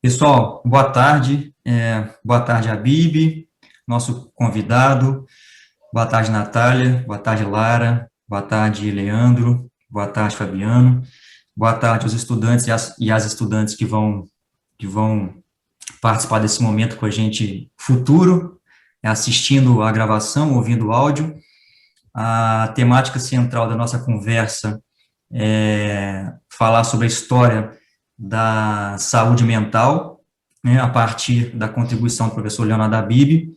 Pessoal, boa tarde, Habib, nosso convidado, boa tarde, Natália, boa tarde, Lara, boa tarde, Leandro, boa tarde, Fabiano, boa tarde aos estudantes e as estudantes que vão participar desse momento com a gente futuro, assistindo a gravação, ouvindo o áudio. A temática central da nossa conversa é falar sobre a história da saúde mental, né, a partir da contribuição do professor Leonardo Habib,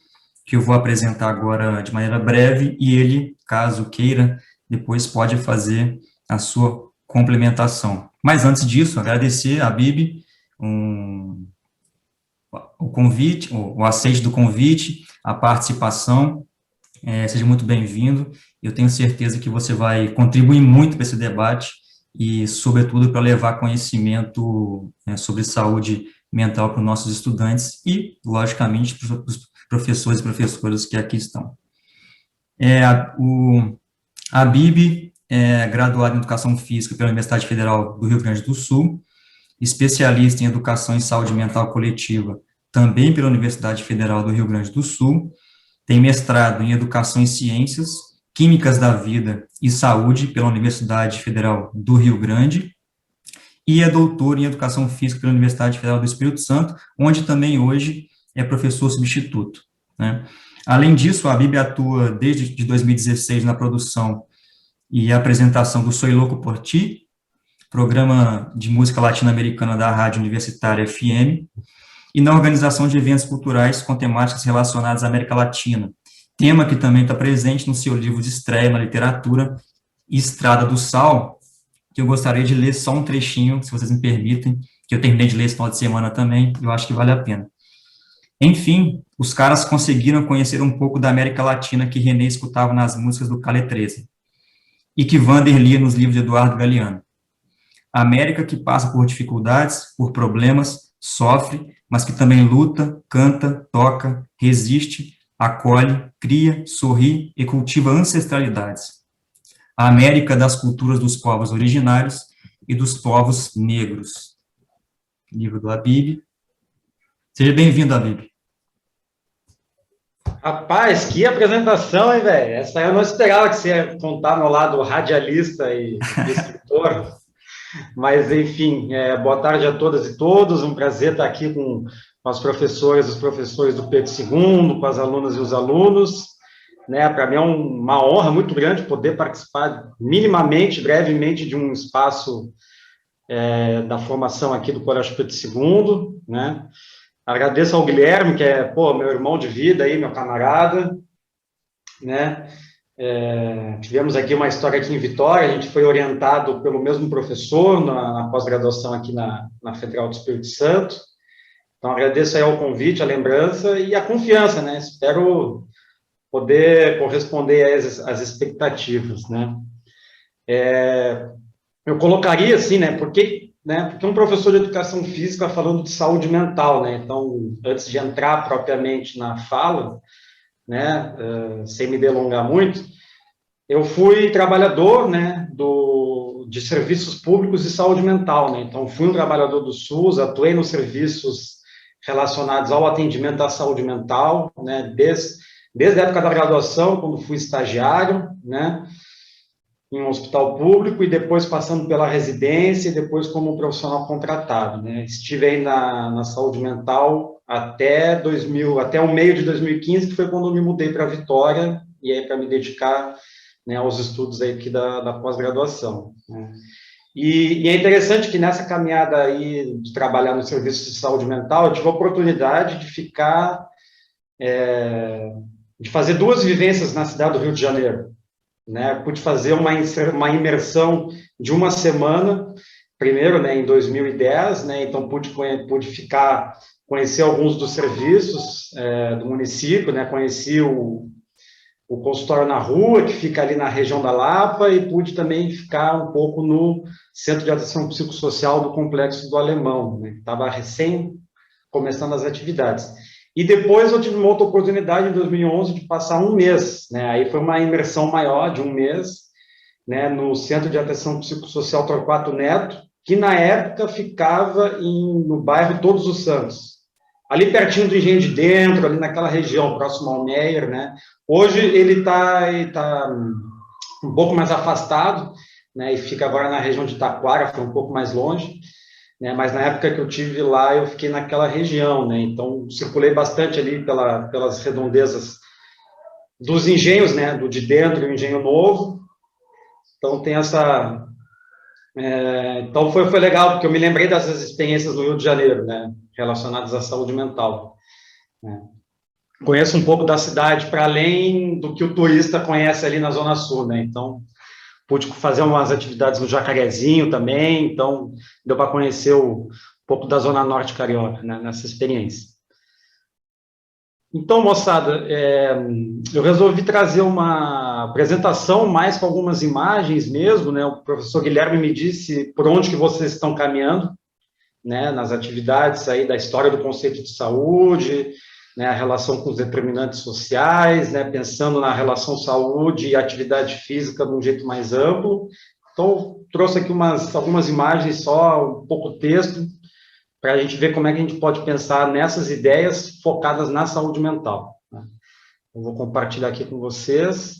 que eu vou apresentar agora de maneira breve, e ele, caso queira, depois pode fazer a sua complementação. Mas antes disso, agradecer a Habib o convite, o aceite do convite, a participação. Seja muito bem-vindo. Eu tenho certeza que você vai contribuir muito para esse debate e, sobretudo, para levar conhecimento sobre saúde mental para os nossos estudantes e, logicamente, para os professores e professoras que aqui estão. A Habib é graduado em Educação Física pela Universidade Federal do Rio Grande do Sul, especialista em Educação e Saúde Mental Coletiva, também pela Universidade Federal do Rio Grande do Sul, tem mestrado em Educação em Ciências, Químicas da Vida e Saúde pela Universidade Federal do Rio Grande, e é doutor em Educação Física pela Universidade Federal do Espírito Santo, onde também hoje é professor substituto, né? Além disso, a Habib atua desde 2016 na produção e apresentação do Soy Louco por Ti, programa de música latino-americana da Rádio Universitária FM, e na organização de eventos culturais com temáticas relacionadas à América Latina, tema que também está presente no seu livro de estreia na literatura, Estrada do Sal, que eu gostaria de ler só um trechinho, se vocês me permitem, que eu terminei de ler esse final de semana também, eu acho que vale a pena. Enfim, os caras conseguiram conhecer um pouco da América Latina que René escutava nas músicas do Calle 13, e que Vander lia nos livros de Eduardo Galeano. A América que passa por dificuldades, por problemas, sofre, mas que também luta, canta, toca, resiste, acolhe, cria, sorri e cultiva ancestralidades. A América das culturas dos povos originários e dos povos negros. Livro do Habib. Seja bem-vindo, Habib. Rapaz, que apresentação, hein, velho? Essa aí eu não esperava que você ia contar no lado radialista e escritor. Mas, enfim, boa tarde a todas e todos, um prazer estar aqui com as professoras e os professores do Pedro II, com as alunas e os alunos, né? Para mim é uma honra muito grande poder participar minimamente, brevemente, de um espaço da formação aqui do Colégio Pedro II, né? Agradeço ao Guilherme, que é, meu irmão de vida aí, meu camarada, né? Tivemos aqui uma história aqui em Vitória, a gente foi orientado pelo mesmo professor na pós-graduação aqui na Federal do Espírito Santo. Então, agradeço aí ao convite, a lembrança e a confiança, né? Espero poder corresponder às expectativas, né? Eu colocaria assim, né? Porque um professor de educação física falando de saúde mental, né? Então, antes de entrar propriamente na fala, né? Sem me delongar muito, eu fui trabalhador, né, de serviços públicos de saúde mental, né, então fui um trabalhador do SUS, atuei nos serviços relacionados ao atendimento à saúde mental, né, desde a época da graduação, quando fui estagiário, né, em um hospital público, e depois passando pela residência, e depois como profissional contratado, né, estive aí na saúde mental até o meio de 2015, que foi quando eu me mudei para Vitória, e aí para me dedicar, né, aos estudos aí aqui da pós-graduação, né. E é interessante que nessa caminhada aí de trabalhar no serviço de saúde mental, eu tive a oportunidade de de fazer 2 vivências na cidade do Rio de Janeiro, né, pude fazer uma imersão de 1 semana, primeiro, né, em 2010, né, então pude conhecer alguns dos serviços do município, né, conheci o consultório na rua, que fica ali na região da Lapa, e pude também ficar um pouco no Centro de Atenção Psicossocial do Complexo do Alemão, né? Estava recém começando as atividades. E depois eu tive uma outra oportunidade em 2011 de passar um mês, né? Aí foi uma imersão maior de um mês, né, no Centro de Atenção Psicossocial Torquato Neto, que na época ficava no bairro Todos os Santos, ali pertinho do Engenho de Dentro, ali naquela região, próximo ao Meier, né? Hoje ele tá um pouco mais afastado, né, e fica agora na região de Taquara, foi um pouco mais longe, né, mas na época que eu tive lá, eu fiquei naquela região, né, então circulei bastante ali pelas redondezas dos engenhos, né, do de dentro e o engenho novo, então tem essa... então foi legal, porque eu me lembrei dessas experiências no Rio de Janeiro, né, relacionadas à saúde mental, né. Conheço um pouco da cidade para além do que o turista conhece ali na Zona Sul, né, então pude fazer umas atividades no Jacarezinho também, então deu para conhecer um pouco da Zona Norte Carioca, né, nessa experiência. Então, moçada, eu resolvi trazer uma apresentação mais com algumas imagens mesmo, né, o professor Guilherme me disse por onde que vocês estão caminhando, né, nas atividades aí da história do conceito de saúde, né, a relação com os determinantes sociais, né, pensando na relação saúde e atividade física de um jeito mais amplo. Então, trouxe aqui algumas imagens só, um pouco texto, para a gente ver como é que a gente pode pensar nessas ideias focadas na saúde mental, né. Eu vou compartilhar aqui com vocês.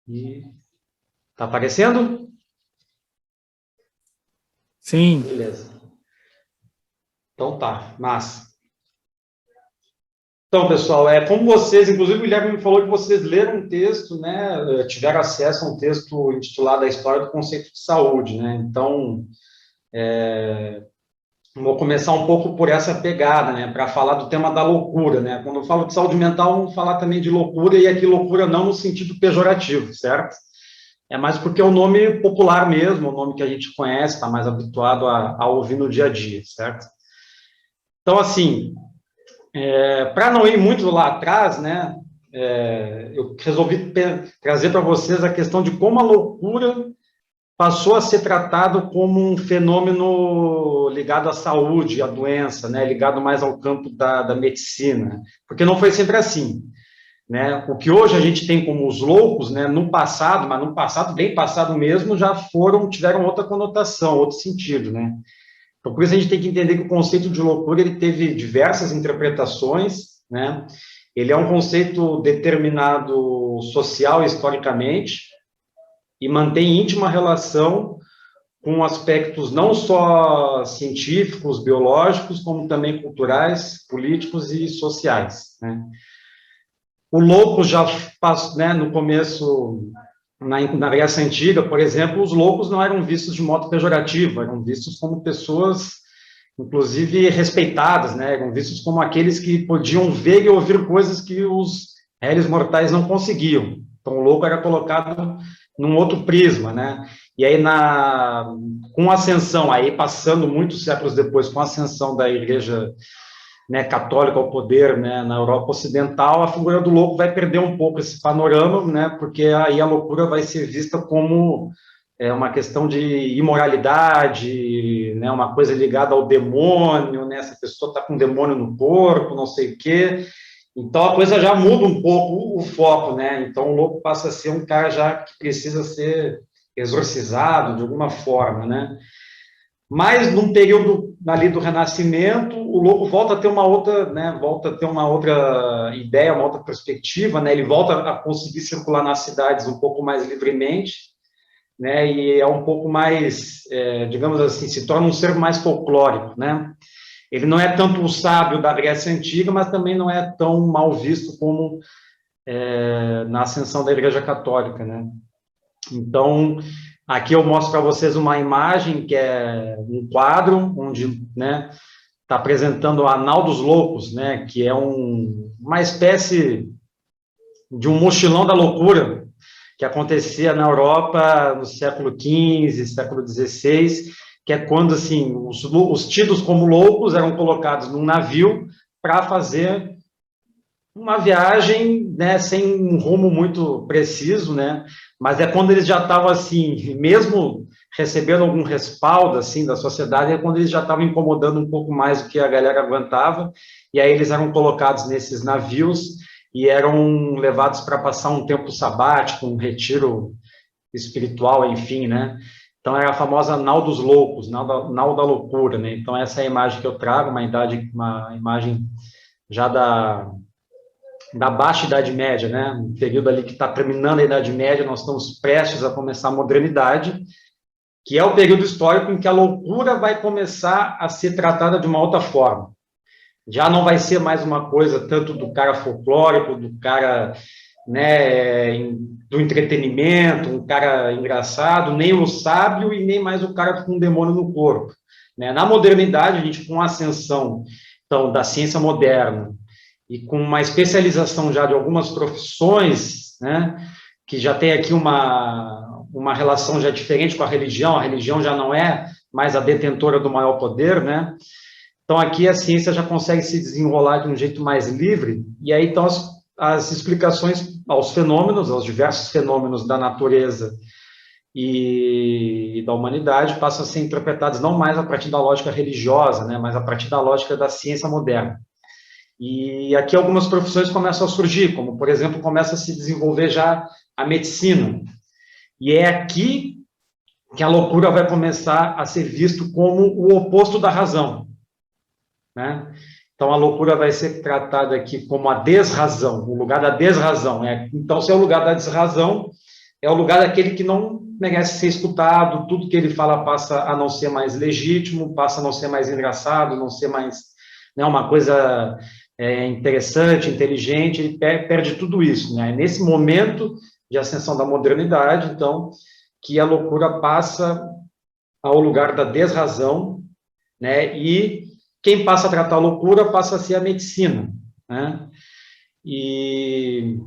E está aparecendo? Sim. Beleza. Então tá, massa. Então, pessoal, como vocês, inclusive o Guilherme me falou que vocês leram um texto, né, tiveram acesso a um texto intitulado A História do Conceito de Saúde, né, então, vou começar um pouco por essa pegada, né, para falar do tema da loucura, né, quando eu falo de saúde mental, vamos falar também de loucura, e aqui loucura não no sentido pejorativo, certo? É mais porque é um nome popular mesmo, um nome que a gente conhece, está mais habituado a ouvir no dia a dia, certo? Então, assim, para não ir muito lá atrás, né, eu resolvi trazer para vocês a questão de como a loucura passou a ser tratado como um fenômeno ligado à saúde, à doença, né, ligado mais ao campo da medicina, porque não foi sempre assim, né? O que hoje a gente tem como os loucos, né, no passado, mas no passado, bem passado mesmo, tiveram outra conotação, outro sentido, né? Então, por isso a gente tem que entender que o conceito de loucura ele teve diversas interpretações, né? Ele é um conceito determinado social e historicamente e mantém íntima relação com aspectos não só científicos, biológicos, como também culturais, políticos e sociais, né? O louco já passou, né, no começo, na Grécia Antiga, por exemplo, os loucos não eram vistos de modo pejorativo, eram vistos como pessoas, inclusive, respeitadas, né, eram vistos como aqueles que podiam ver e ouvir coisas que os réis mortais não conseguiam. Então, o louco era colocado num outro prisma, né, e aí, com a ascensão, aí passando muitos séculos depois, com a ascensão da Igreja, né, católica ao poder, né, na Europa Ocidental, a figura do louco vai perder um pouco esse panorama, né, porque aí a loucura vai ser vista como uma questão de imoralidade, né, uma coisa ligada ao demônio, né, essa pessoa está com um demônio no corpo, não sei o quê. Então a coisa já muda um pouco o foco, né, então o louco passa a ser um cara já que precisa ser exorcizado de alguma forma, né. Mas num período ali do Renascimento, o louco volta a ter uma outra, né, volta a ter uma outra ideia, uma outra perspectiva, né, ele volta a conseguir circular nas cidades um pouco mais livremente, né, e é um pouco mais, digamos assim, se torna um ser mais folclórico, né. Ele não é tanto o sábio da Grécia Antiga, mas também não é tão mal visto como na ascensão da Igreja Católica, né. Então, aqui eu mostro para vocês uma imagem que é um quadro onde, né, está apresentando o Anal dos Loucos, né, que é uma espécie de um mochilão da loucura que acontecia na Europa no século XV, século XVI, que é quando, assim, os tidos como loucos eram colocados num navio para fazer uma viagem, né, sem um rumo muito preciso, né, mas é quando eles já estavam, assim, mesmo recebendo algum respaldo, assim, da sociedade, é quando eles já estavam incomodando um pouco mais do que a galera aguentava, e aí eles eram colocados nesses navios e eram levados para passar um tempo sabático, um retiro espiritual, enfim, né, então era a famosa nau dos loucos, nau da loucura, né, então essa é a imagem que eu trago, uma imagem já da baixa Idade Média, né? Um período ali que está terminando a Idade Média, nós estamos prestes a começar a modernidade, que é o período histórico em que a loucura vai começar a ser tratada de uma outra forma. Já não vai ser mais uma coisa tanto do cara folclórico, do cara, né, do entretenimento, um cara engraçado, nem o sábio e nem mais o cara com um demônio no corpo. Né? Na modernidade, a gente com a ascensão então, da ciência moderna, e com uma especialização já de algumas profissões, né, que já tem aqui uma relação já diferente com a religião já não é mais a detentora do maior poder, né, então aqui a ciência já consegue se desenrolar de um jeito mais livre, e aí então as explicações aos fenômenos, aos diversos fenômenos da natureza e da humanidade passam a ser interpretados não mais a partir da lógica religiosa, né, mas a partir da lógica da ciência moderna. E aqui algumas profissões começam a surgir, como, por exemplo, começa a se desenvolver já a medicina. E é aqui que a loucura vai começar a ser visto como o oposto da razão, né? Então, a loucura vai ser tratada aqui como a desrazão, o lugar da desrazão. Então, se é o lugar da desrazão, é o lugar daquele que não merece ser escutado, tudo que ele fala passa a não ser mais legítimo, passa a não ser mais engraçado, não ser mais, né, uma coisa interessante, inteligente, ele perde tudo isso, né? Nesse momento de ascensão da modernidade, então, que a loucura passa ao lugar da desrazão, né? E quem passa a tratar a loucura passa a ser a medicina, né? E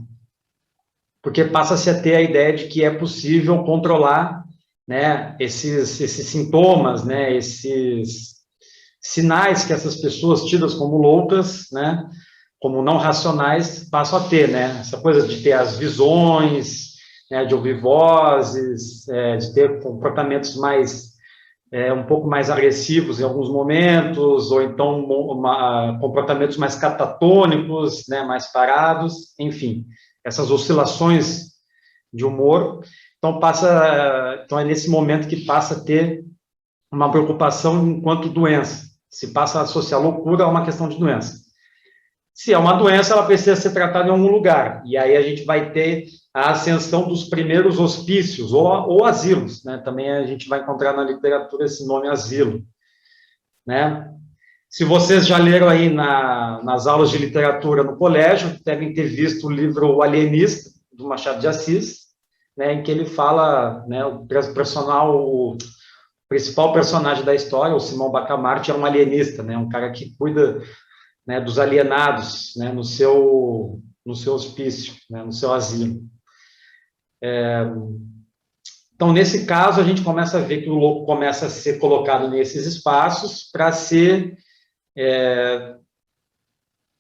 porque passa-se a ter a ideia de que é possível controlar, né, esses sintomas, né, esses sinais que essas pessoas tidas como loucas, né, como não racionais, passam a ter, né, essa coisa de ter as visões, né, de ouvir vozes, de ter comportamentos mais, um pouco mais agressivos em alguns momentos, ou então comportamentos mais catatônicos, né, mais parados, enfim, essas oscilações de humor. Então é nesse momento que passa a ter uma preocupação enquanto doença. Se passa a associar loucura a uma questão de doença. Se é uma doença, ela precisa ser tratada em algum lugar. E aí a gente vai ter a ascensão dos primeiros hospícios, ou asilos, né? Também a gente vai encontrar na literatura esse nome asilo, né? Se vocês já leram aí nas aulas de literatura no colégio, devem ter visto o livro O Alienista, do Machado de Assis, né, em que ele fala, né, o principal personagem da história, o Simão Bacamarte, é um alienista, né, um cara que cuida, né, dos alienados, né, no seu hospício, né, no seu asilo. Então, nesse caso, a gente começa a ver que o louco começa a ser colocado nesses espaços para ser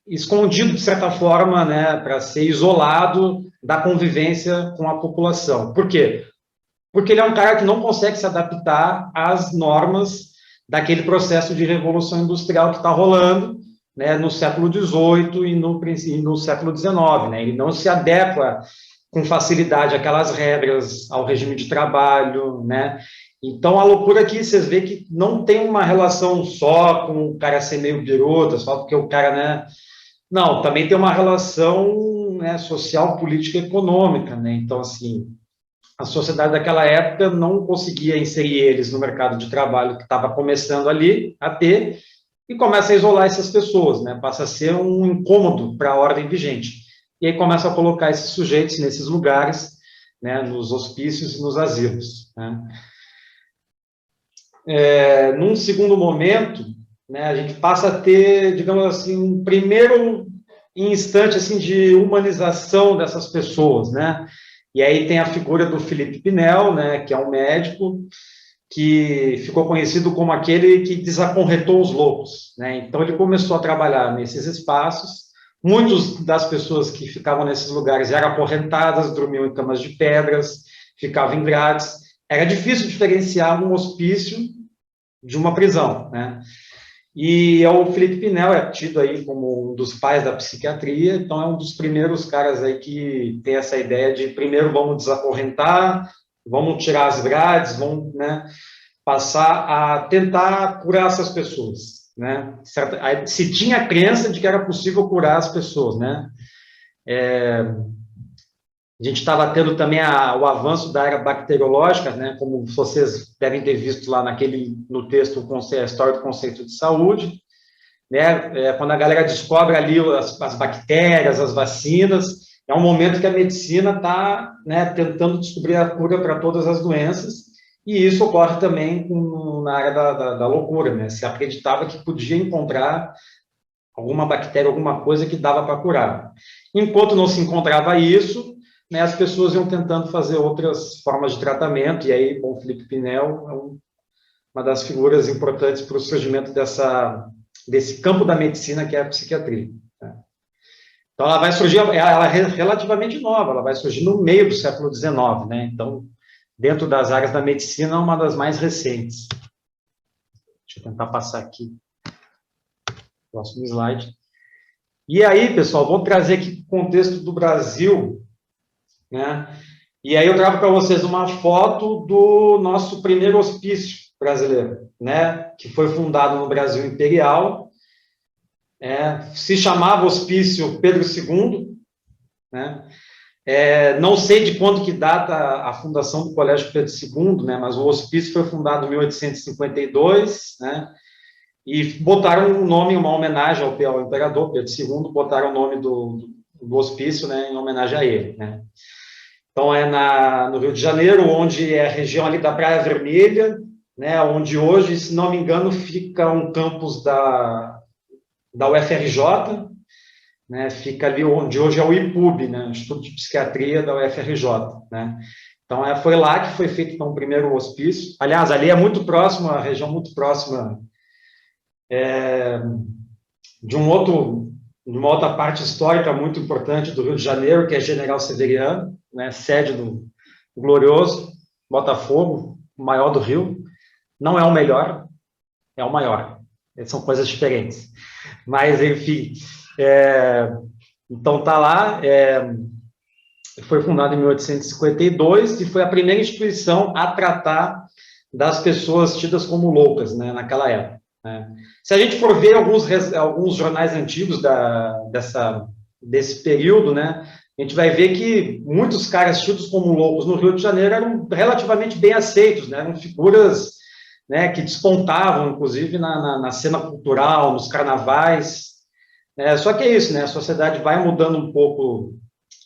escondido, de certa forma, né, para ser isolado da convivência com a população. Por quê? Porque ele é um cara que não consegue se adaptar às normas daquele processo de revolução industrial que está rolando, né, no século XVIII e no século XIX. Né? Ele não se adequa com facilidade àquelas regras, ao regime de trabalho, né? Então, a loucura aqui, vocês veem que não tem uma relação só com o cara ser meio biruta, só porque o cara, né? Não, também tem uma relação, né, social, política e econômica, né? Então, assim, a sociedade daquela época não conseguia inserir eles no mercado de trabalho que estava começando ali a ter, e começa a isolar essas pessoas, né? Passa a ser um incômodo para a ordem vigente. E aí começa a colocar esses sujeitos nesses lugares, né, nos hospícios e nos asilos, né? Num segundo momento, né, a gente passa a ter, digamos assim, um primeiro instante assim de humanização dessas pessoas, né? E aí tem a figura do Felipe Pinel, né, que é um médico que ficou conhecido como aquele que desacorrentou os loucos, né? Então ele começou a trabalhar nesses espaços Muitas das pessoas que ficavam nesses lugares eram acorrentadas, dormiam em camas de pedras, ficavam em grades. Era difícil diferenciar um hospício de uma prisão, né? E o Felipe Pinel é tido aí como um dos pais da psiquiatria, então é um dos primeiros caras aí que tem essa ideia de primeiro vamos desacorrentar, vamos tirar as grades, vamos, né, passar a tentar curar essas pessoas, né? Se tinha a crença de que era possível curar as pessoas, né? A gente estava tendo também o avanço da era bacteriológica, né? Como vocês devem ter visto lá no texto, a história do conceito de saúde, né? Quando a galera descobre ali as bactérias, as vacinas, é um momento que a medicina está, né, tentando descobrir a cura para todas as doenças, e isso ocorre também na área da loucura, né? Se acreditava que podia encontrar alguma bactéria, alguma coisa que dava para curar. Enquanto não se encontrava isso, né, as pessoas iam tentando fazer outras formas de tratamento, e aí, bom, Felipe Pinel é uma das figuras importantes para o surgimento desse campo da medicina que é a psiquiatria. Né? Então, ela vai surgir, ela é relativamente nova, ela vai surgir no meio do século XIX, né? Então, dentro das áreas da medicina, é uma das mais recentes. Deixa eu tentar passar aqui. Próximo slide. E aí, pessoal, vou trazer aqui o contexto do Brasil, né? E aí eu trago para vocês uma foto do nosso primeiro hospício brasileiro, né? Que foi fundado no Brasil Imperial, se chamava Hospício Pedro II, né? Não sei de quando que data a fundação do Colégio Pedro II, né? Mas o hospício foi fundado em 1852, né? E botaram um nome, uma homenagem ao imperador Pedro II, botaram o nome do hospício, né, em homenagem a ele, né? Então, no Rio de Janeiro, onde é a região ali da Praia Vermelha, né, onde hoje, se não me engano, fica um campus da UFRJ, né, fica ali onde hoje é o IPUB, né, Instituto de Psiquiatria da UFRJ, né. Então, foi lá que foi feito então, o primeiro hospício. Aliás, ali é muito próximo, a região muito próxima de uma outra parte histórica muito importante do Rio de Janeiro, que é General Severiano, né, sede do glorioso Botafogo, o maior do Rio. Não é o melhor, é o maior. São coisas diferentes. Mas, enfim, então está lá, foi fundado em 1852 e foi a primeira instituição a tratar das pessoas tidas como loucas, né, naquela época. Né? Se a gente for ver alguns jornais antigos desse período, né, a gente vai ver que muitos caras tidos como loucos no Rio de Janeiro eram relativamente bem aceitos, né, eram figuras, né, que despontavam, inclusive, na cena cultural, nos carnavais. Só que é isso, né, a sociedade vai mudando um pouco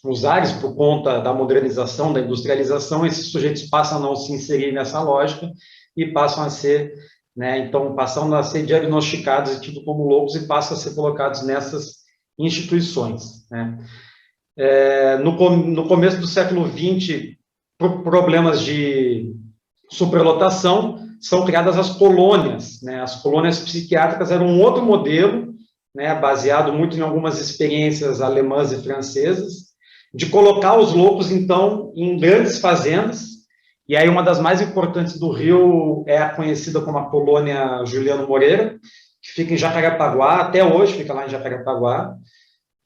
os ares por conta da modernização, da industrialização, esses sujeitos passam a não se inserir nessa lógica e passam a ser, né, então, passam a ser diagnosticados e tidos como loucos e passam a ser colocados nessas instituições, né. No começo do século XX, por problemas de superlotação, são criadas as colônias, né, as colônias psiquiátricas eram um outro modelo, né, baseado muito em algumas experiências alemãs e francesas, de colocar os loucos, então, em grandes fazendas, e aí uma das mais importantes do Rio é a conhecida como a colônia Juliano Moreira, que fica em Jacarepaguá, até hoje fica lá em Jacarepaguá,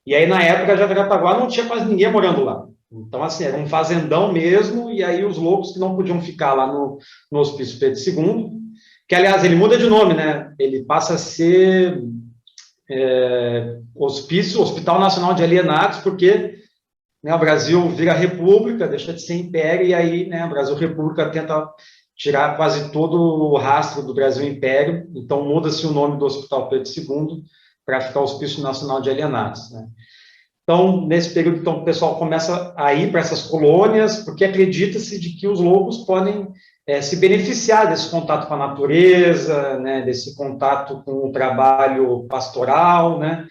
e aí na época Jacarepaguá não tinha quase ninguém morando lá, então assim, era um fazendão mesmo, e aí os loucos que não podiam ficar lá no Hospício Pedro II, que aliás ele muda de nome, né, ele passa a ser Hospital Nacional de Alienados, porque, né, o Brasil vira república, deixa de ser império, e aí, né, o Brasil república tenta tirar quase todo o rastro do Brasil império, então muda-se o nome do Hospital Pedro II para ficar Hospício Nacional de Alienados, né. Então, nesse período, então, o pessoal começa a ir para essas colônias, porque acredita-se de que os loucos podem se beneficiar desse contato com a natureza, né, desse contato com o trabalho pastoral, né,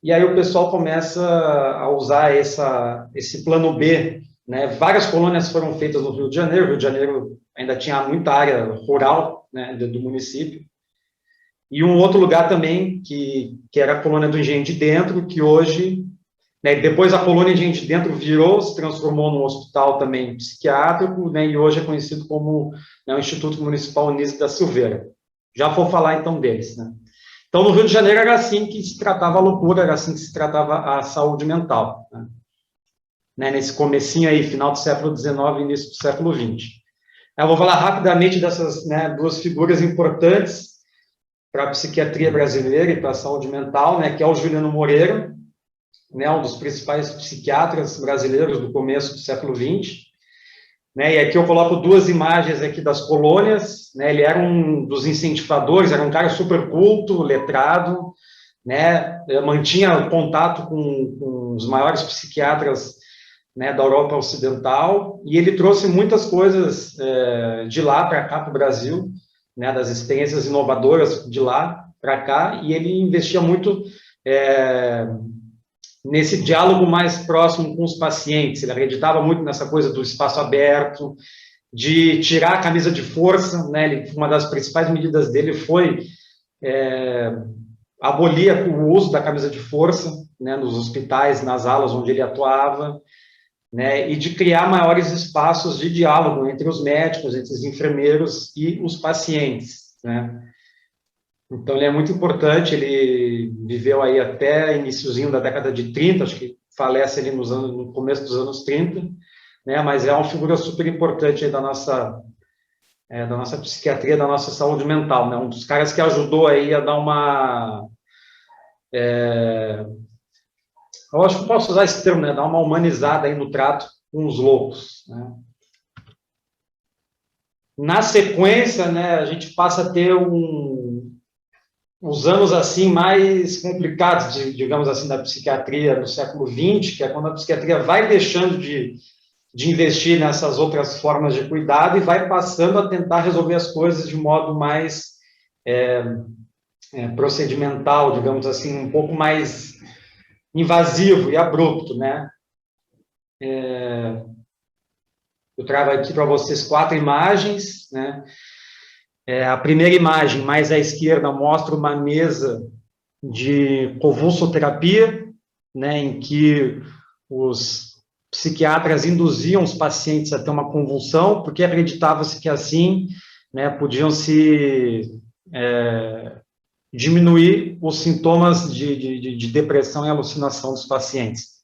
e aí o pessoal começa a usar esse plano B, né, várias colônias foram feitas no Rio de Janeiro, o Rio de Janeiro ainda tinha muita área rural, né, do município, e um outro lugar também, que era a colônia do Engenho de Dentro, que hoje, né, depois a colônia Engenho de Dentro virou, se transformou num hospital também psiquiátrico, né, e hoje é conhecido como, né, o Instituto Municipal Anísio da Silveira. Já vou falar então deles, né. Então, no Rio de Janeiro era assim que se tratava a loucura, era assim que se tratava a saúde mental, né, nesse comecinho aí, final do século XIX, início do século XX. Eu vou falar rapidamente dessas, né, duas figuras importantes para a psiquiatria brasileira e para a saúde mental, né, que é o Juliano Moreira, né, um dos principais psiquiatras brasileiros do começo do século XX, né, e aqui eu coloco duas imagens aqui das colônias, né, ele era um dos incentivadores, era um cara super culto, letrado, né, mantinha contato com os maiores psiquiatras, né, da Europa Ocidental, e ele trouxe muitas coisas de lá para cá, para o Brasil, né, das experiências inovadoras de lá para cá, e ele investia muito nesse diálogo mais próximo com os pacientes. Ele acreditava muito nessa coisa do espaço aberto, de tirar a camisa de força, né? Uma das principais medidas dele foi abolir o uso da camisa de força, né, nos hospitais, nas alas onde ele atuava, né, e de criar maiores espaços de diálogo entre os médicos, entre os enfermeiros e os pacientes, né. Então, ele é muito importante, ele viveu aí até iniciozinho da década de 30, acho que falece ali no começo dos anos 30, né, mas é uma figura super importante aí da nossa psiquiatria, da nossa saúde mental, né, um dos caras que ajudou aí a dar uma... eu acho que posso usar esse termo, né, dar uma humanizada aí no trato com os loucos, né. Na sequência, né, a gente passa a ter uns anos assim mais complicados, digamos assim, da psiquiatria no século XX, que é quando a psiquiatria vai deixando de investir nessas outras formas de cuidado e vai passando a tentar resolver as coisas de modo mais procedimental, digamos assim, um pouco mais invasivo e abrupto, né? Eu trago aqui para vocês 4 imagens, né? A primeira imagem, mais à esquerda, mostra uma mesa de convulsoterapia, né, em que os psiquiatras induziam os pacientes a ter uma convulsão, porque acreditava-se que assim, né, podiam se diminuir os sintomas de depressão e alucinação dos pacientes,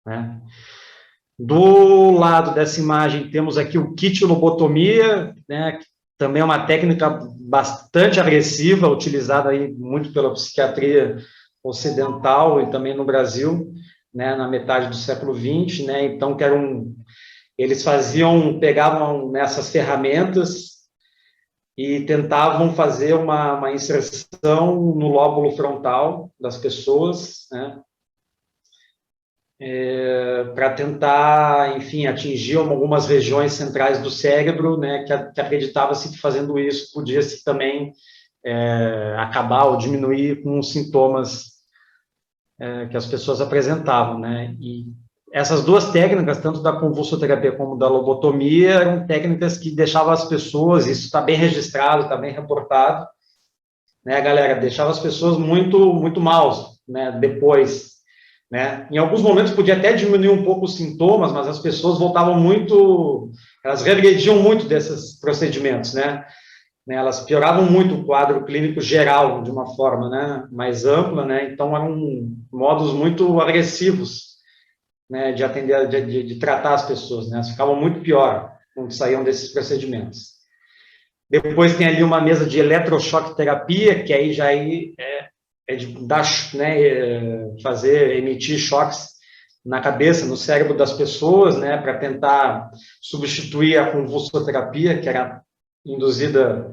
né. Do lado dessa imagem, temos aqui o kit lobotomia, né, que também é uma técnica bastante agressiva, utilizada aí muito pela psiquiatria ocidental e também no Brasil, né, na metade do século XX, né, então que eles pegavam nessas ferramentas e tentavam fazer uma inserção no lóbulo frontal das pessoas, né, para tentar, enfim, atingir algumas regiões centrais do cérebro, né, que acreditava-se que fazendo isso podia-se também acabar ou diminuir com os sintomas que as pessoas apresentavam, né, e essas duas técnicas, tanto da convulsoterapia como da lobotomia, eram técnicas que deixavam as pessoas, isso está bem registrado, está bem reportado, né, galera, deixava as pessoas muito, muito mal, né, depois, né? Em alguns momentos podia até diminuir um pouco os sintomas, mas as pessoas voltavam muito, elas regrediam muito desses procedimentos, né? Elas pioravam muito o quadro clínico geral, de uma forma, né, mais ampla, né? Então eram modos muito agressivos, né, de atender, de tratar as pessoas, né? Elas ficavam muito pior quando saíam desses procedimentos. Depois tem ali uma mesa de eletrochoque terapia, que aí já de dar, né, emitir choques na cabeça, no cérebro das pessoas, né, para tentar substituir a convulsoterapia, que era induzida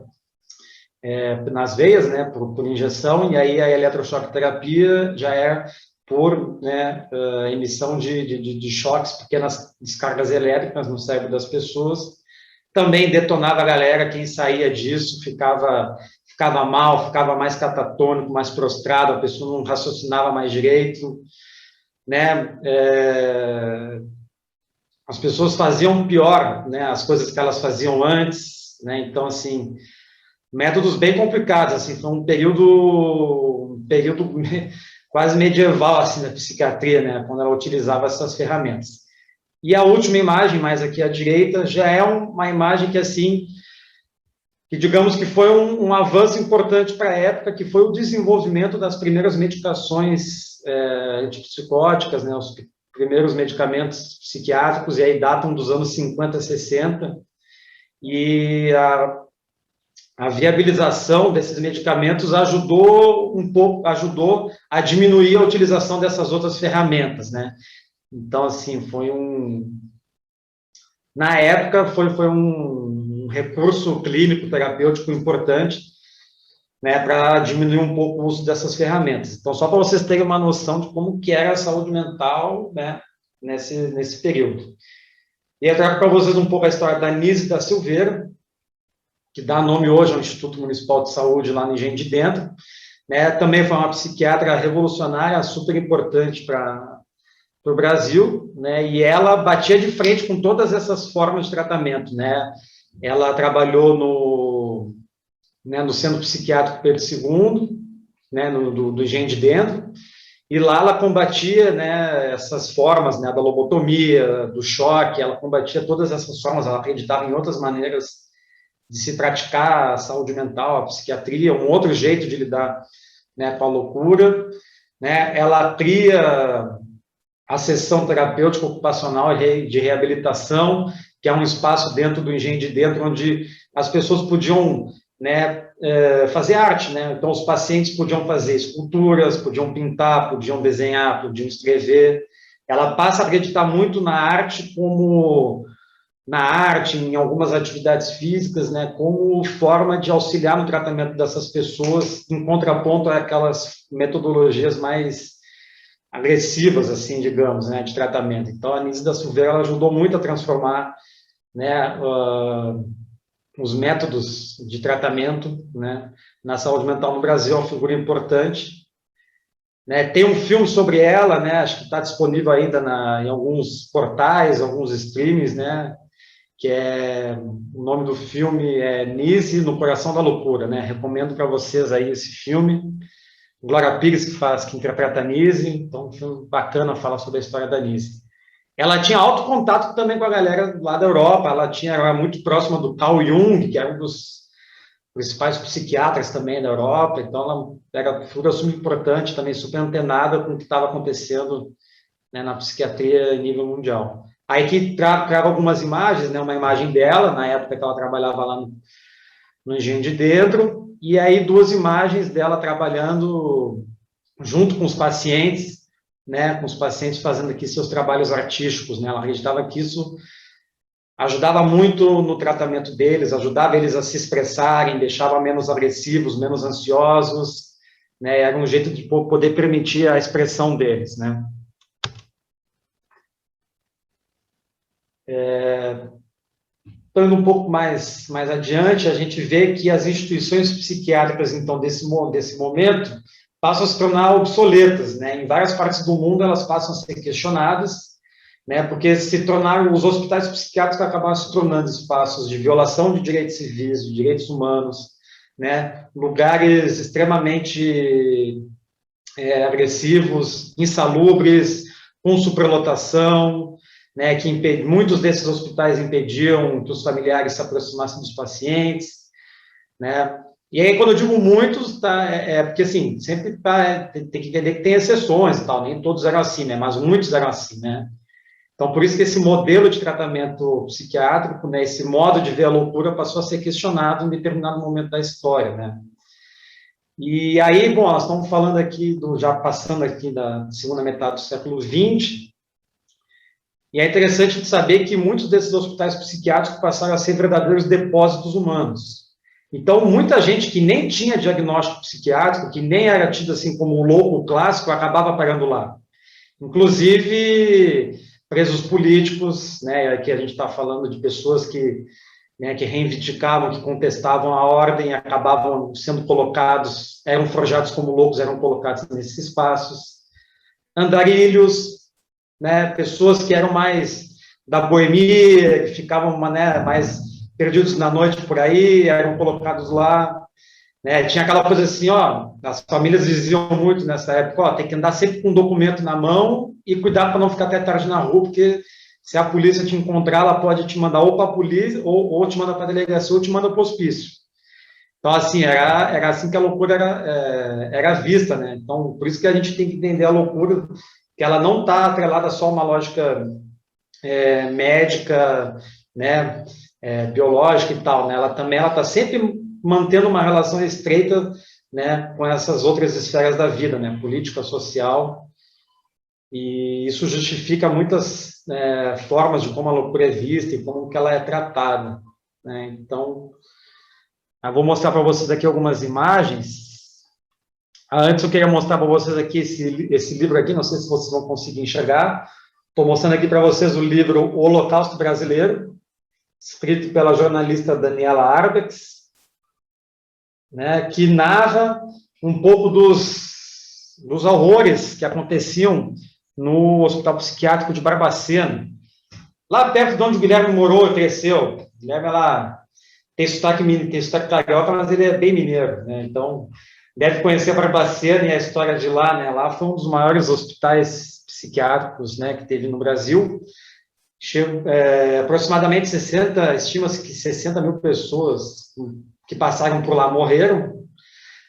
nas veias, né, por injeção, e aí a eletrochoque terapia já é por, né, emissão de choques, pequenas descargas elétricas no cérebro das pessoas. Também detonava a galera, quem saía disso ficava mal, ficava mais catatônico, mais prostrado, a pessoa não raciocinava mais direito, né, as pessoas faziam pior, né, as coisas que elas faziam antes, né, então, assim, métodos bem complicados, assim, foi um período quase medieval, assim, da psiquiatria, né, quando ela utilizava essas ferramentas. E a última imagem, mais aqui à direita, já é uma imagem que, assim, que digamos que foi um avanço importante para a época, que foi o desenvolvimento das primeiras medicações antipsicóticas, né, os primeiros medicamentos psiquiátricos, e aí datam dos anos 50, 60, e a viabilização desses medicamentos ajudou a diminuir a utilização dessas outras ferramentas, né? Então, assim, na época, foi um recurso clínico terapêutico importante, né, para diminuir um pouco o uso dessas ferramentas. Então, só para vocês terem uma noção de como que era a saúde mental, né, nesse período. E eu trago para vocês um pouco a história da Nise da Silveira, que dá nome hoje ao Instituto Municipal de Saúde lá no Engenho de Dentro, né, também foi uma psiquiatra revolucionária, super importante para o Brasil, né, e ela batia de frente com todas essas formas de tratamento, né, ela trabalhou no Centro Psiquiátrico Pedro II, né, do Engenho de Dentro, e lá ela combatia, né, essas formas, né, da lobotomia, do choque, ela combatia todas essas formas, ela acreditava em outras maneiras de se praticar a saúde mental, a psiquiatria, um outro jeito de lidar, né, com a loucura, né, ela cria a sessão terapêutica ocupacional de reabilitação, que é um espaço dentro do Engenho de Dentro, onde as pessoas podiam, né, fazer arte, né, então os pacientes podiam fazer esculturas, podiam pintar, podiam desenhar, podiam escrever. Ela passa a acreditar muito na arte, em algumas atividades físicas, né, como forma de auxiliar no tratamento dessas pessoas, em contraponto àquelas metodologias mais agressivas, assim, digamos, né, de tratamento. Então, a Nise da Silveira, ela ajudou muito a transformar, né, os métodos de tratamento, né, na saúde mental no Brasil, é uma figura importante. Né, tem um filme sobre ela, né, acho que está disponível ainda em alguns portais, alguns streams, né, que o nome do filme é Nise no Coração da Loucura, né, recomendo para vocês aí esse filme. Glória Pires que interpreta a Nise, então um filme bacana falar sobre a história da Nise. Ela tinha alto contato também com a galera lá da Europa, ela era muito próxima do Carl Jung, que era um dos principais psiquiatras também da Europa, então ela era uma figura super importante, também super antenada com o que estava acontecendo, né, na psiquiatria em nível mundial. Aí que trago algumas imagens, né, uma imagem dela, na época que ela trabalhava lá no Engenho de Dentro, e aí 2 imagens dela trabalhando junto com os pacientes, né, com os pacientes fazendo aqui seus trabalhos artísticos, né, ela acreditava que isso ajudava muito no tratamento deles, ajudava eles a se expressarem, deixava menos agressivos, menos ansiosos, né, era um jeito de poder permitir a expressão deles, né. Indo um pouco mais adiante, a gente vê que as instituições psiquiátricas, então, desse momento, passam a se tornar obsoletas, né? Em várias partes do mundo, elas passam a ser questionadas, né? Porque os hospitais psiquiátricos acabaram se tornando espaços de violação de direitos civis, de direitos humanos, né? Lugares extremamente agressivos, insalubres, com superlotação, né, que muitos desses hospitais impediam que os familiares se aproximassem dos pacientes, né, e aí quando eu digo muitos, tá, porque assim, sempre tem que entender que tem exceções e tal, nem todos eram assim, né, mas muitos eram assim, né, então por isso que esse modelo de tratamento psiquiátrico, né, esse modo de ver a loucura passou a ser questionado em determinado momento da história, né. E aí, bom, nós estamos falando aqui, já passando aqui da segunda metade do século XX, e é interessante de saber que muitos desses hospitais psiquiátricos passaram a ser verdadeiros depósitos humanos. Então, muita gente que nem tinha diagnóstico psiquiátrico, que nem era tido assim como um louco clássico, acabava parando lá. Inclusive, presos políticos, né, aqui a gente está falando de pessoas que reivindicavam, que contestavam a ordem, acabavam sendo colocados, eram forjados como loucos, eram colocados nesses espaços. Andarilhos, né, pessoas que eram mais da boemia, que ficavam, né, mais perdidos na noite por aí, eram colocados lá. né? Tinha aquela coisa assim, ó, as famílias diziam muito nessa época, ó, tem que andar sempre com um documento na mão e cuidar para não ficar até tarde na rua, porque se a polícia te encontrar, ela pode te mandar ou para a polícia, ou te manda para a delegacia, ou te manda para o hospício. Então, assim, era assim que a loucura era vista, né? Então, por isso que a gente tem que entender a loucura, que ela não está atrelada só a uma lógica médica, né, biológica e tal, né? Ela está sempre mantendo uma relação estreita, né, com essas outras esferas da vida, né, política, social, e isso justifica muitas formas de como a loucura é vista e como que ela é tratada, né? Então, eu vou mostrar para vocês aqui algumas imagens. Antes eu queria mostrar para vocês aqui esse livro aqui, não sei se vocês vão conseguir enxergar. Estou mostrando aqui para vocês o livro O Holocausto Brasileiro, escrito pela jornalista Daniela Arbex, né, que narra um pouco dos horrores que aconteciam no Hospital Psiquiátrico de Barbacena, lá perto de onde o Guilherme morou e cresceu. O Guilherme, ela tem sotaque carioca, mas ele é bem mineiro, né? Então, deve conhecer Barbacena e a história de lá, né? Lá foi um dos maiores hospitais psiquiátricos, né, que teve no Brasil. Aproximadamente 60, estima-se que 60 mil pessoas que passaram por lá morreram,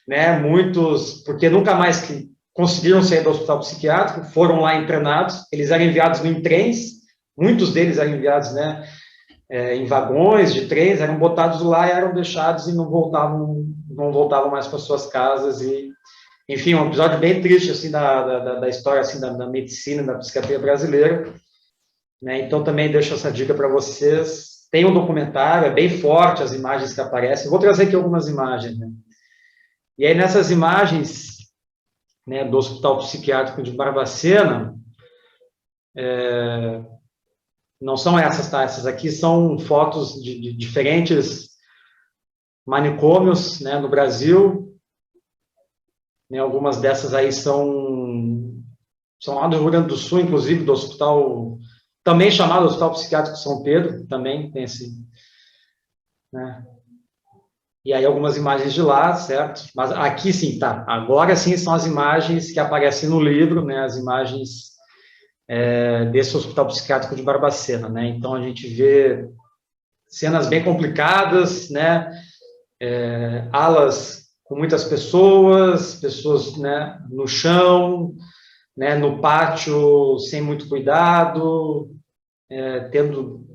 né? Muitos, porque nunca mais que conseguiram sair do hospital psiquiátrico, foram lá internados, eles eram enviados em trens, muitos deles eram enviados, né, em vagões de trens, eram botados lá e eram deixados e não voltavam mais para suas casas. E, enfim, um episódio bem triste assim da história assim da medicina, da psiquiatria brasileira, né? Então também deixo essa dica para vocês. Tem um documentário, é bem forte as imagens que aparecem. Vou trazer aqui algumas imagens, né? E aí nessas imagens, né, do Hospital Psiquiátrico de Barbacena, não são essas, tá? Essas aqui são fotos de diferentes manicômios, né, no Brasil, né? Algumas dessas aí são lá do Rio Grande do Sul, inclusive do hospital, também chamado Hospital Psiquiátrico São Pedro, também tem esse, né? E aí algumas imagens de lá, certo? Mas aqui sim, tá. Agora sim são as imagens que aparecem no livro, né? As imagens desse Hospital Psiquiátrico de Barbacena, né? Então a gente vê cenas bem complicadas, né? Alas com muitas pessoas, né, no chão, né, no pátio sem muito cuidado, tendo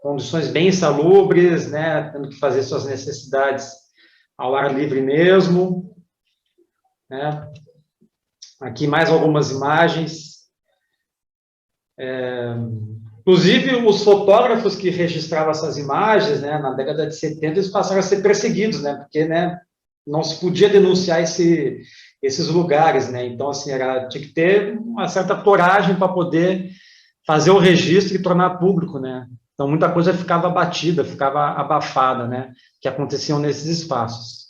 condições bem insalubres, né, tendo que fazer suas necessidades ao ar livre mesmo, né? Aqui mais algumas imagens. Inclusive, os fotógrafos que registravam essas imagens, né, na década de 70, eles passaram a ser perseguidos, né, porque, né, não se podia denunciar esses lugares, né? Então, assim, tinha que ter uma certa coragem para poder fazer o registro e tornar público, né? Então, muita coisa ficava abatida, ficava abafada, né, que aconteciam nesses espaços.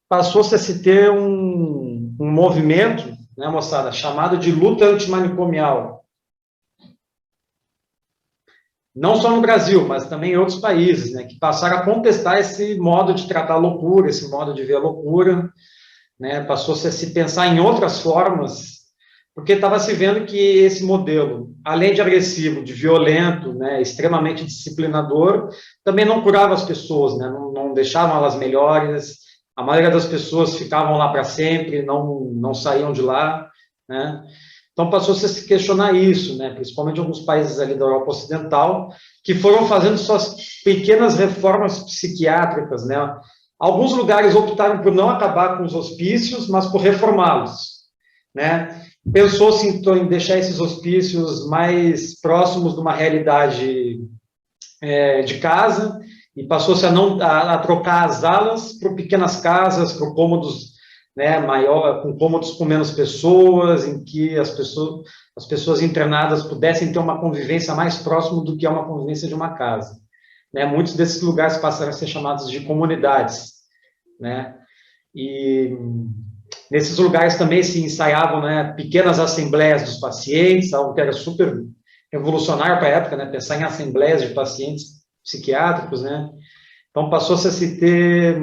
Passou-se a se ter um movimento, né, moçada, chamado de luta antimanicomial. Não só no Brasil, mas também em outros países, né, que passaram a contestar esse modo de tratar a loucura, esse modo de ver a loucura, né, passou-se a se pensar em outras formas, porque estava se vendo que esse modelo, além de agressivo, de violento, né, extremamente disciplinador, também não curava as pessoas, né, não deixavam elas melhores, a maioria das pessoas ficavam lá para sempre, não saíam de lá, né. Então passou-se a se questionar isso, né, principalmente alguns países ali da Europa Ocidental, que foram fazendo suas pequenas reformas psiquiátricas, né. Alguns lugares optaram por não acabar com os hospícios, mas por reformá-los, né. Pensou-se em deixar esses hospícios mais próximos de uma realidade de casa, e passou-se a trocar as alas por pequenas casas, por cômodos, né, com cômodos com menos pessoas, em que as pessoas internadas pudessem ter uma convivência mais próxima do que é uma convivência de uma casa, né. Muitos desses lugares passaram a ser chamados de comunidades, né, e nesses lugares também se ensaiavam, né, pequenas assembleias dos pacientes, algo que era super revolucionário para a época, né? Pensar em assembleias de pacientes psiquiátricos, né? Então, passou-se a se ter,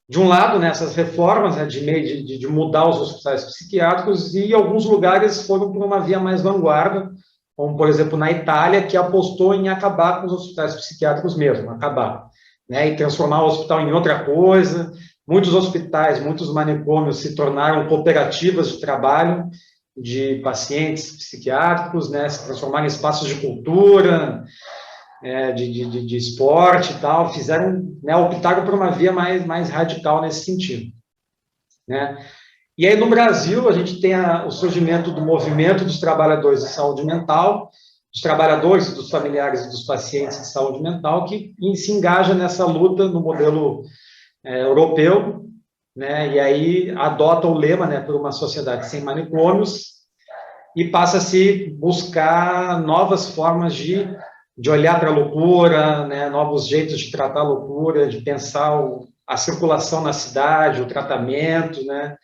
de um lado, né, essas reformas, né, de mudar os hospitais psiquiátricos, e alguns lugares foram por uma via mais vanguarda, como, por exemplo, na Itália, que apostou em acabar com os hospitais psiquiátricos mesmo, acabar, né, e transformar o hospital em outra coisa. Muitos hospitais, muitos manicômios se tornaram cooperativas de trabalho de pacientes psiquiátricos, né, se transformaram em espaços de cultura, de esporte e tal, fizeram, né, optaram por uma via mais radical nesse sentido, né. E aí, no Brasil, a gente tem o surgimento do movimento dos trabalhadores de saúde mental, dos trabalhadores, dos familiares e dos pacientes de saúde mental, que se engaja nessa luta no modelo europeu, né, e aí adota o lema, né, por uma sociedade sem manicômios, e passa a se buscar novas formas de olhar para a loucura, né, novos jeitos de tratar a loucura, de pensar a circulação na cidade, o tratamento, né.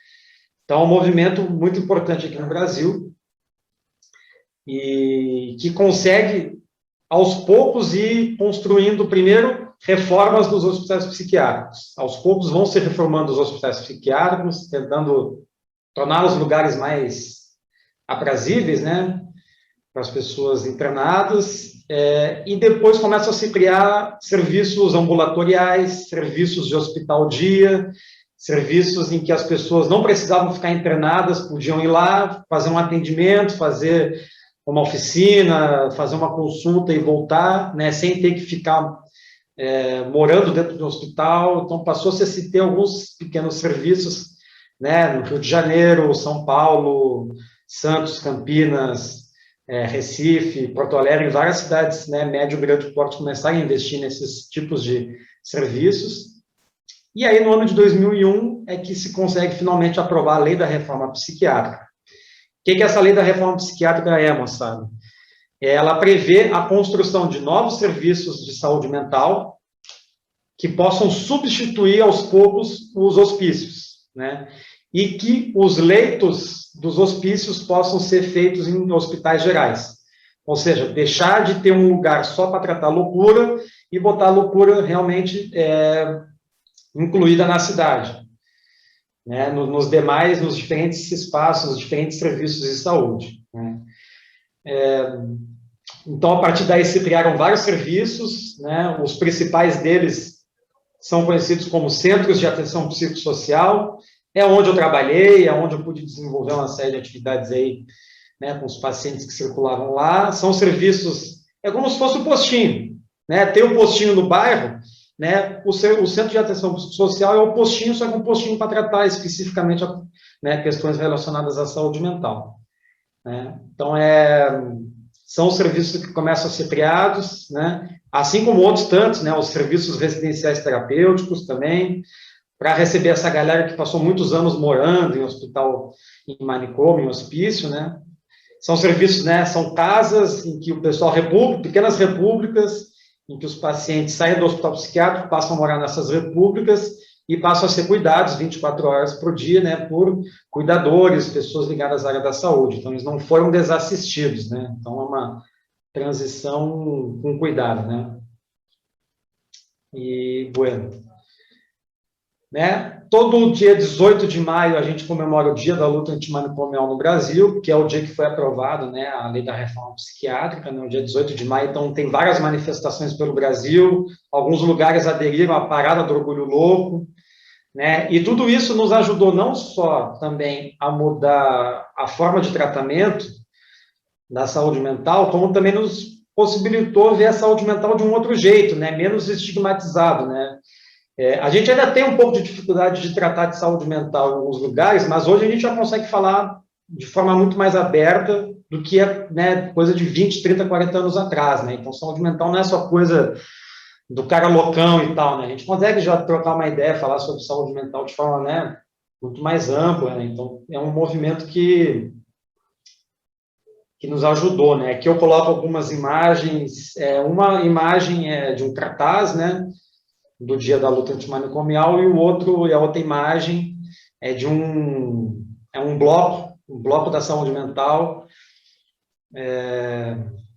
Então, é um movimento muito importante aqui no Brasil, e que consegue, aos poucos, ir construindo, primeiro, reformas dos hospitais psiquiátricos. Aos poucos vão se reformando os hospitais psiquiátricos, tentando tornar os lugares mais aprazíveis, né, para as pessoas internadas, e depois começam a se criar serviços ambulatoriais, serviços de hospital-dia, serviços em que as pessoas não precisavam ficar internadas, podiam ir lá, fazer um atendimento, fazer uma oficina, fazer uma consulta e voltar, né, sem ter que ficar morando dentro do hospital. Então, passou-se a se ter alguns pequenos serviços, né, no Rio de Janeiro, São Paulo, Santos, Campinas, Recife, Porto Alegre, em várias cidades, né, médio e grande porte, começaram a investir nesses tipos de serviços. E aí, no ano de 2001, é que se consegue finalmente aprovar a Lei da Reforma Psiquiátrica. O que essa Lei da Reforma Psiquiátrica é, moçada? Ela prevê a construção de novos serviços de saúde mental que possam substituir, aos poucos, os hospícios, né? E que os leitos dos hospícios possam ser feitos em hospitais gerais. Ou seja, deixar de ter um lugar só para tratar loucura e botar a loucura realmente incluída na cidade, né, nos diferentes espaços, nos diferentes serviços de saúde, né. Então, a partir daí se criaram vários serviços, né, os principais deles são conhecidos como centros de atenção psicossocial, é onde eu trabalhei, é onde eu pude desenvolver uma série de atividades aí, né, com os pacientes que circulavam lá. São serviços, como se fosse um postinho, né, tem um postinho no bairro, né, o centro de atenção psicossocial é o postinho, só que um postinho para tratar especificamente, né, questões relacionadas à saúde mental, né. Então, são os serviços que começam a ser criados, né, assim como outros tantos, né, os serviços residenciais terapêuticos também, para receber essa galera que passou muitos anos morando em hospital, em manicômio, em hospício, né. São serviços, né, são casas em que o pessoal, pequenas repúblicas, em que os pacientes saem do hospital psiquiátrico, passam a morar nessas repúblicas e passam a ser cuidados 24 horas por dia, né, por cuidadores, pessoas ligadas à área da saúde. Então, eles não foram desassistidos, né. Então, é uma transição com cuidado, né. E, bueno, né, todo dia 18 de maio a gente comemora o Dia da Luta Antimanicomial no Brasil, que é o dia que foi aprovado, né, a Lei da Reforma Psiquiátrica, né, o dia 18 de maio. Então, tem várias manifestações pelo Brasil, alguns lugares aderiram à Parada do Orgulho Louco, né, e tudo isso nos ajudou não só também a mudar a forma de tratamento da saúde mental, como também nos possibilitou ver a saúde mental de um outro jeito, né, menos estigmatizado, né. A gente ainda tem um pouco de dificuldade de tratar de saúde mental em alguns lugares, mas hoje a gente já consegue falar de forma muito mais aberta do que né, coisa de 20, 30, 40 anos atrás, né? Então, saúde mental não é só coisa do cara loucão e tal, né? A gente consegue já trocar uma ideia, falar sobre saúde mental de forma, né, muito mais ampla, né? Então, é um movimento que nos ajudou, né? Aqui eu coloco algumas imagens, uma imagem é de um cartaz, né, do Dia da Luta Antimanicomial, e a outra imagem é de um bloco da saúde mental,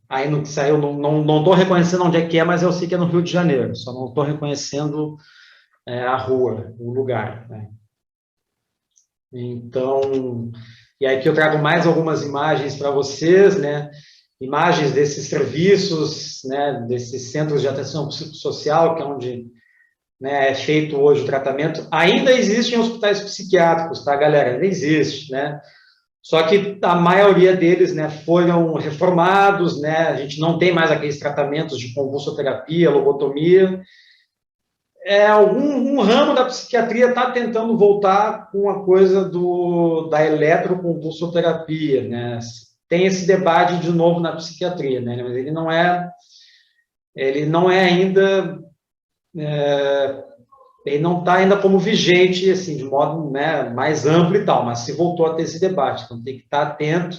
aí no que saiu, não estou reconhecendo onde é que é, mas eu sei que é no Rio de Janeiro, só não estou reconhecendo a rua, o lugar, né? Então, e aí que eu trago mais algumas imagens para vocês, né? Imagens desses serviços, né? Desses centros de atenção psicossocial, que é onde, né, é feito hoje o tratamento. Ainda existem hospitais psiquiátricos, tá, galera? Ainda existe, né? Só que a maioria deles, né, foram reformados, né? A gente não tem mais aqueles tratamentos de convulsoterapia, lobotomia. Algum um ramo da psiquiatria está tentando voltar com a coisa da eletroconvulsoterapia, né? Tem esse debate de novo na psiquiatria, né? Mas ele não é ainda, ele não está ainda como vigente, assim, de modo, né, mais amplo e tal, mas se voltou a ter esse debate, então tem que estar atento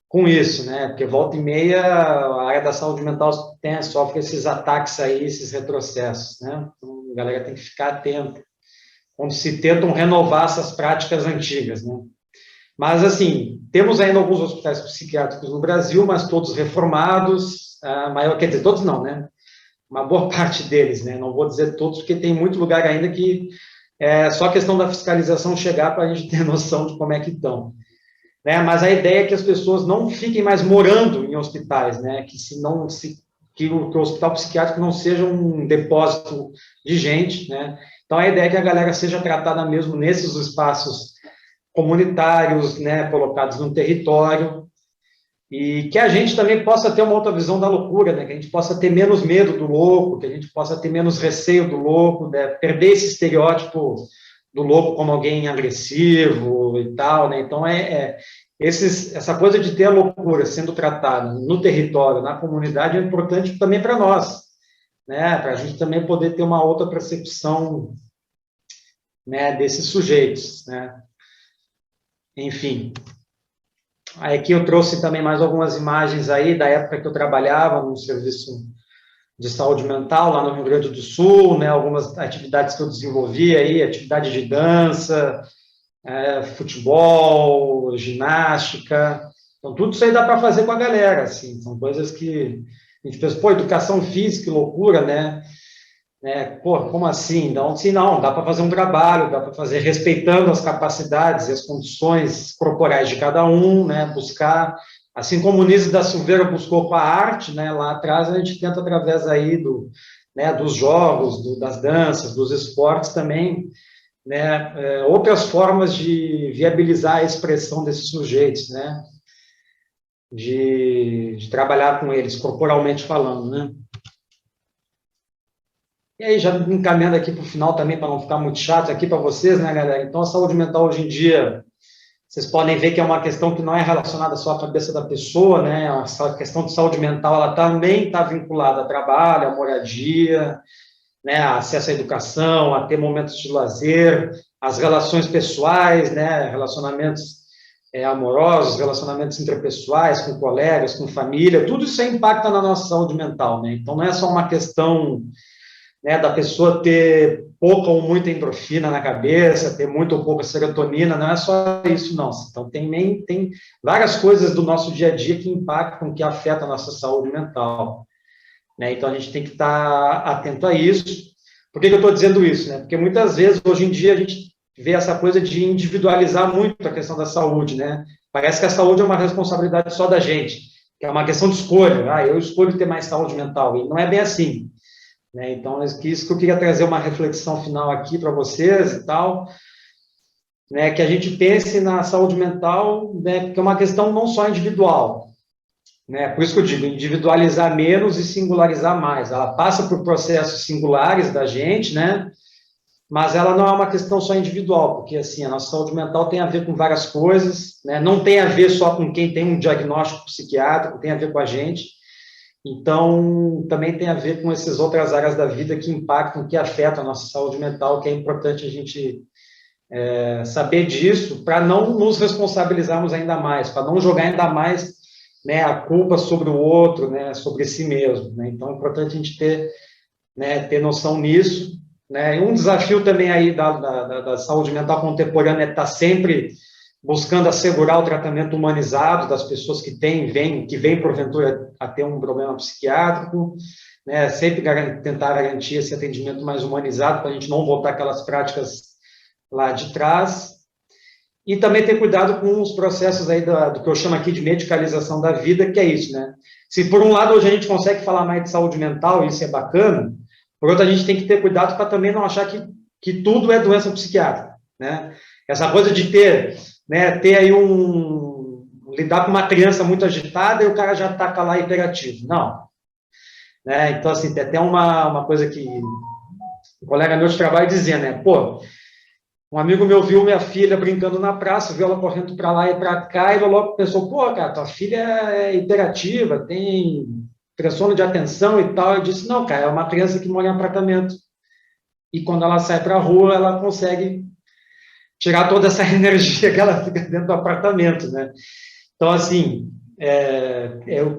com isso, né? Porque volta e meia a área da saúde mental sofre esses ataques aí, esses retrocessos, né? Então, a galera tem que ficar atenta quando se tentam renovar essas práticas antigas, né? Mas, assim, temos ainda alguns hospitais psiquiátricos no Brasil, mas todos reformados, a maior, quer dizer, todos não, né? Uma boa parte deles, né? Não vou dizer todos, porque tem muito lugar ainda que é só questão da fiscalização chegar para a gente ter noção de como é que estão. Né? Mas a ideia é que as pessoas não fiquem mais morando em hospitais, né? Que o hospital psiquiátrico não seja um depósito de gente, né? Então a ideia é que a galera seja tratada mesmo nesses espaços comunitários, né? Colocados no território, e que a gente também possa ter uma outra visão da loucura, né? Que a gente possa ter menos medo do louco, que a gente possa ter menos receio do louco, né? Perder esse estereótipo do louco como alguém agressivo e tal, né? Então, essa coisa de ter a loucura sendo tratada no território, na comunidade, é importante também para nós, né? Para a gente também poder ter uma outra percepção, né, desses sujeitos, né? Enfim. Aqui eu trouxe também mais algumas imagens aí da época que eu trabalhava no serviço de saúde mental lá no Rio Grande do Sul, né, algumas atividades que eu desenvolvi aí, atividade de dança, futebol, ginástica, então tudo isso aí dá para fazer com a galera, assim, são coisas que a gente pensa, pô, educação física, que loucura, né, pô, como assim? Não, sim, não, dá para fazer um trabalho, dá para fazer respeitando as capacidades e as condições corporais de cada um, né, buscar, assim como o Nísio da Silveira buscou com a arte, né, lá atrás a gente tenta através aí dos jogos, das danças, dos esportes também, né, outras formas de viabilizar a expressão desses sujeitos, né, de trabalhar com eles, corporalmente falando, né. E aí, já encaminhando aqui para o final também, para não ficar muito chato aqui para vocês, né, galera? Então, a saúde mental hoje em dia, vocês podem ver que é uma questão que não é relacionada só à cabeça da pessoa, né? A questão de saúde mental, ela também está vinculada a trabalho, a moradia, né? A acesso à educação, a ter momentos de lazer, as relações pessoais, né? Relacionamentos amorosos, relacionamentos interpessoais, com colegas, com família, tudo isso impacta na nossa saúde mental, né? Então, não é só uma questão, né, da pessoa ter pouca ou muita endorfina na cabeça, ter muita ou pouca serotonina, não é só isso, não. Então, tem várias coisas do nosso dia a dia que impactam, que afetam a nossa saúde mental, né? Então, a gente tem que estar atento a isso. Por que eu estou dizendo isso, né? Porque muitas vezes, hoje em dia, a gente vê essa coisa de individualizar muito a questão da saúde, né? Parece que a saúde é uma responsabilidade só da gente, que é uma questão de escolha. Eu escolho ter mais saúde mental, e não é bem assim. Né? Então, isso que eu queria trazer uma reflexão final aqui para vocês e tal, né, que a gente pense na saúde mental, né, que é uma questão não só individual, né, por isso que eu digo, individualizar menos e singularizar mais. Ela passa por processos singulares da gente, né, mas ela não é uma questão só individual, porque, assim, a nossa saúde mental tem a ver com várias coisas, né, não tem a ver só com quem tem um diagnóstico psiquiátrico, tem a ver com a gente. Então, também tem a ver com essas outras áreas da vida que impactam, que afetam a nossa saúde mental, que é importante a gente saber disso, para não nos responsabilizarmos ainda mais, para não jogar ainda mais, né, a culpa sobre o outro, né, sobre si mesmo. Né? Então, é importante a gente ter noção nisso. Né? E um desafio também aí da saúde mental contemporânea é estar sempre buscando assegurar o tratamento humanizado das pessoas que vêm porventura a ter um problema psiquiátrico, né, sempre tentar garantir esse atendimento mais humanizado, para a gente não voltar aquelas práticas lá de trás, e também ter cuidado com os processos aí do que eu chamo aqui de medicalização da vida, que é isso, né? Se por um lado hoje a gente consegue falar mais de saúde mental, isso é bacana, por outro a gente tem que ter cuidado para também não achar que tudo é doença psiquiátrica, né? Essa coisa de ter aí lidar com uma criança muito agitada e o cara já está lá hiperativo. Não. Né? Então, assim, tem até uma coisa que um colega meu de trabalho dizia, né? Pô, um amigo meu viu minha filha brincando na praça, viu ela correndo para lá e para cá, e logo pensou, pô, cara, tua filha é hiperativa, tem transtorno de atenção e tal. Eu disse, não, cara, é uma criança que mora em apartamento. E quando ela sai para a rua, ela consegue tirar toda essa energia que ela fica dentro do apartamento, né? Então, assim,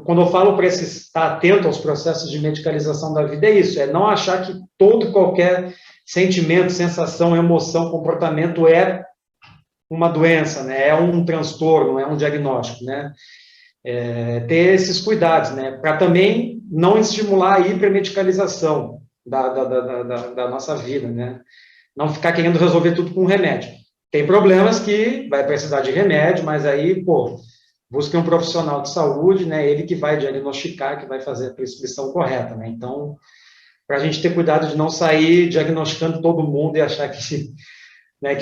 quando eu falo para estar atento aos processos de medicalização da vida, é isso, é não achar que todo qualquer sentimento, sensação, emoção, comportamento é uma doença, né? É um transtorno, é um diagnóstico, né? Ter esses cuidados, né? Para também não estimular a hipermedicalização da nossa vida, né? Não ficar querendo resolver tudo com remédio. Tem problemas que vai precisar de remédio, mas aí, pô, busque um profissional de saúde, né? Ele que vai diagnosticar, que vai fazer a prescrição correta, né? Então, para a gente ter cuidado de não sair diagnosticando todo mundo e achar que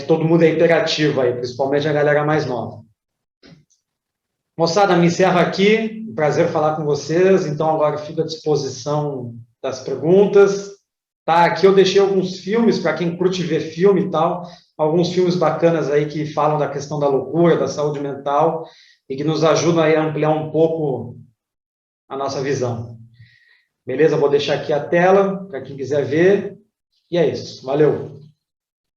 todo mundo é hiperativo aí, principalmente a galera mais nova. Moçada, me encerro aqui. Um prazer falar com vocês. Então, agora fico à disposição das perguntas. Tá, aqui eu deixei alguns filmes para quem curte ver filme e tal, alguns filmes bacanas aí que falam da questão da loucura, da saúde mental e que nos ajudam aí a ampliar um pouco a nossa visão. Beleza? Vou deixar aqui a tela para quem quiser ver. E é isso. Valeu!